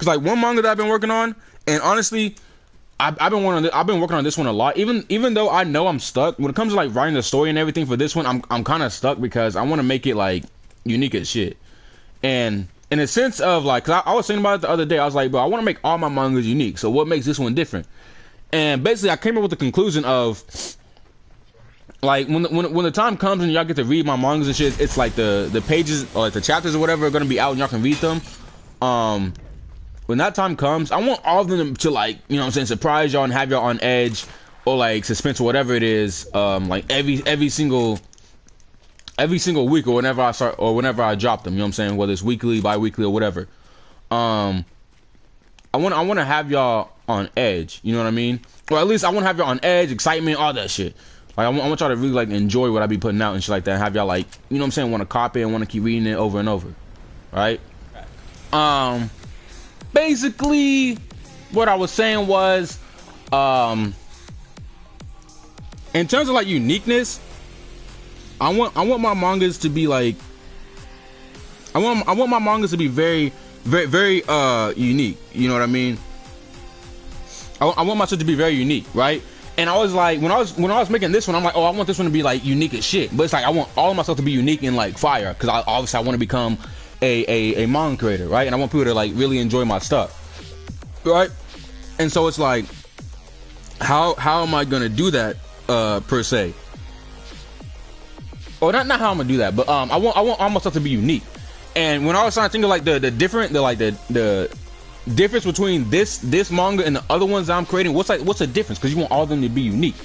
Cause like one manga that I've been working on, and honestly, I've been working on this one a lot. Even though I know I'm stuck when it comes to like writing the story and everything for this one, I'm kind of stuck because I want to make it like unique as shit. And in a sense of like, cause I was thinking about it the other day. I was like, bro, I want to make all my mangas unique. So what makes this one different? And basically, I came up with the conclusion of like when the time comes and y'all get to read my mangas and shit, it's like the pages or like the chapters or whatever are gonna be out and y'all can read them. When that time comes, I want all of them to like, you know what I'm saying, surprise y'all and have y'all on edge or like suspense or whatever it is. Like every single week or whenever I start or whenever I drop them, you know what I'm saying, whether it's weekly, bi-weekly or whatever. I want to have y'all on edge, you know what I mean? Or at least I want to have y'all on edge, excitement, all that shit. Like I want y'all to really like enjoy what I be putting out and shit like that. Have y'all like, you know what I'm saying, want to copy and want to keep reading it over and over, right? Basically, what I was saying was, in terms of like uniqueness, I want my mangas to be like, I want my mangas to be very unique. You know what I mean? I want my shit to be very unique, right? And I was like, when I was making this one, I'm like, oh, I want this one to be like unique as shit. But it's like I want all of my stuff to be unique and like fire, because obviously I want to become a manga creator, right? And I want people to like really enjoy my stuff, right? And so it's like, how am I gonna do that per se? Or not how I'm gonna do that, but I want all my stuff to be unique. And when I was trying to think of like the difference between this manga and the other ones that I'm creating, what's the difference? Because you want all of them to be unique.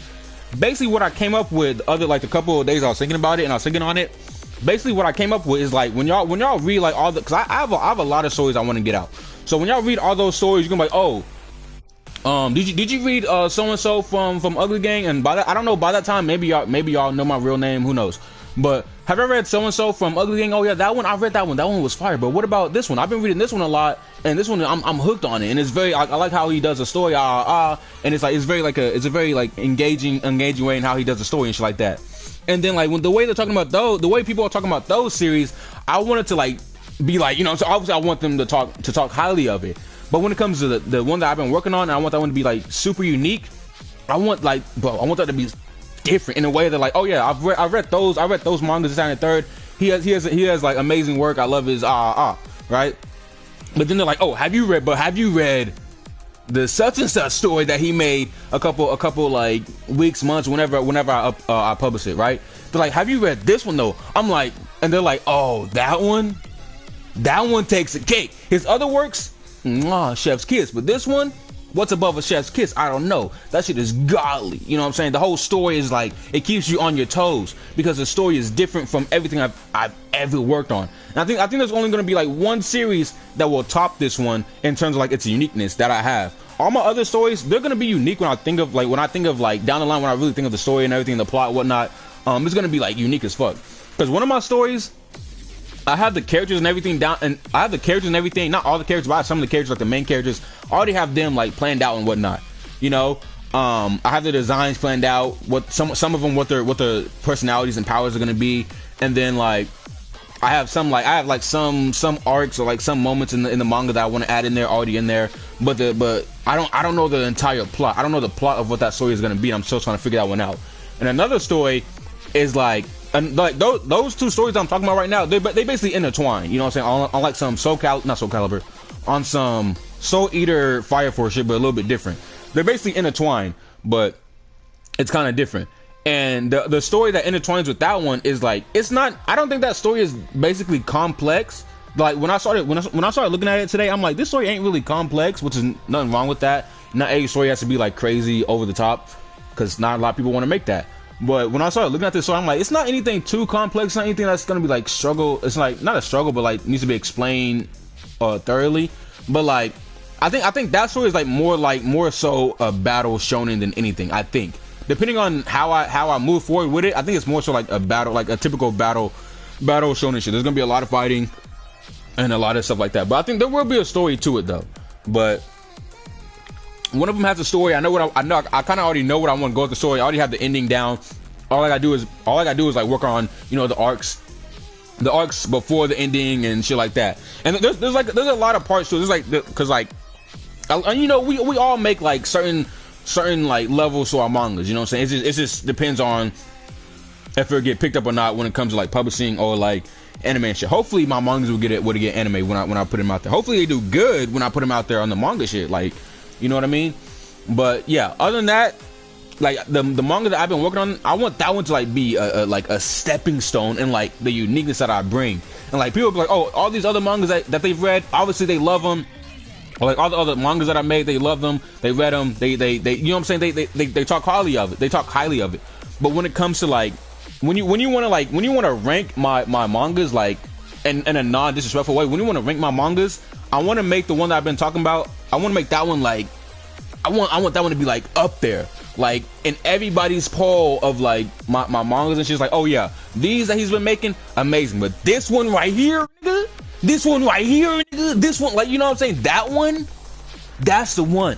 Basically, what I came up with like a couple of days I was thinking about it and I was thinking on it. Basically, what I came up with is like when y'all read like all the, because I have a lot of stories I want to get out. So when y'all read all those stories, you're gonna be like, oh, did you read so and so from Uglygang? And by that, I don't know, by that time maybe y'all know my real name, who knows? But have you read so and so from Uglygang? Oh yeah, that one I read that one. That one was fire. But what about this one? I've been reading this one a lot, and this one I'm hooked on it. And it's very I like how he does a story, and it's like it's a very like engaging way in how he does the story and shit like that. And then like when the way they're talking about those, the way people are talking about those series, I wanted to like be like, you know, so obviously I want them to talk highly of it. But when it comes to the one that I've been working on, and I want that one to be like super unique. I want like, bro, I want that to be different in a way that like, oh yeah, I read those mangas this and the third. He has like amazing work. I love his right. But then they're like, oh, have you read the such and such story that he made a couple like weeks, months, whenever I publish it, right? They're like, have you read this one though? I'm like, and they're like, oh, that one takes a cake. His other works, chef's kiss, but this one, what's above a chef's kiss? I don't know. That shit is godly. You know what I'm saying? The whole story is like, it keeps you on your toes because the story is different from everything I've ever worked on. And I think there's only going to be like one series that will top this one in terms of like its uniqueness that I have. All my other stories, they're going to be unique when I think of like down the line, when I really think of the story and everything, the plot, whatnot. It's going to be like unique as fuck. Because one of my stories, I have the characters and everything down, and I have the characters and everything, not all the characters, but I have some of the characters, like the main characters, I already have them like planned out and whatnot, you know. I have the designs planned out, what some of them, what their personalities and powers are going to be, and then like I have some arcs or like some moments in the manga that I want to add in there, already in there, but I don't know the entire plot. I don't know the plot of what that story is going to be. I'm still trying to figure that one out. And another story is like, and like those two stories I'm talking about right now, they basically intertwine. You know what I'm saying? On like some not Soul Calibur, on some Soul Eater Fire Force shit, but a little bit different. They're basically intertwined, but it's kind of different. And the story that intertwines with that one is like, it's not. I don't think that story is basically complex. Like when I started looking at it today, I'm like, this story ain't really complex, which is nothing wrong with that. Not every story has to be like crazy over the top, because not a lot of people want to make that. But when I started looking at this story, I'm like, it's not anything too complex. It's not anything that's gonna be like struggle. It's like not a struggle, but like needs to be explained thoroughly. But like, I think that story is like more so a battle shonen than anything. I think, depending on how I move forward with it, I think it's more so like a battle, like a typical battle shonen shit. There's gonna be a lot of fighting and a lot of stuff like that. But I think there will be a story to it though. But one of them has a story. I know I kind of already know what I want to go with the story. I already have the ending down. All I gotta do is like work on, you know, the arcs the arcs before the ending and shit like that. And there's a lot of parts to it. There's like, because like, you know, we all make like certain like levels to our mangas, you know what I'm saying? It just depends on if it get picked up or not when it comes to like publishing or like anime and shit. Hopefully my mangas will get anime when I put them out there. Hopefully they do good when I put them out there on the manga shit, like, you know what I mean? But yeah, other than that, like the manga that I've been working on, I want that one to like be a stepping stone and like the uniqueness that I bring. And like people be like, oh, all these other mangas that they've read, obviously they love them. Or like all the other mangas that I made, they love them, they read them, they you know what I'm saying, they talk highly of it, But when it comes to like when you want to rank my mangas like in a non-disrespectful way, when you want to rank my mangas, I want to make the one that I've been talking about, I want to make that one like I want that one to be like up there, like in everybody's poll of like my mangas and shit. Like, oh yeah, these that he's been making, amazing, but this one right here, nigga, this one right here, nigga, this one, like, you know what I'm saying, that one, that's the one.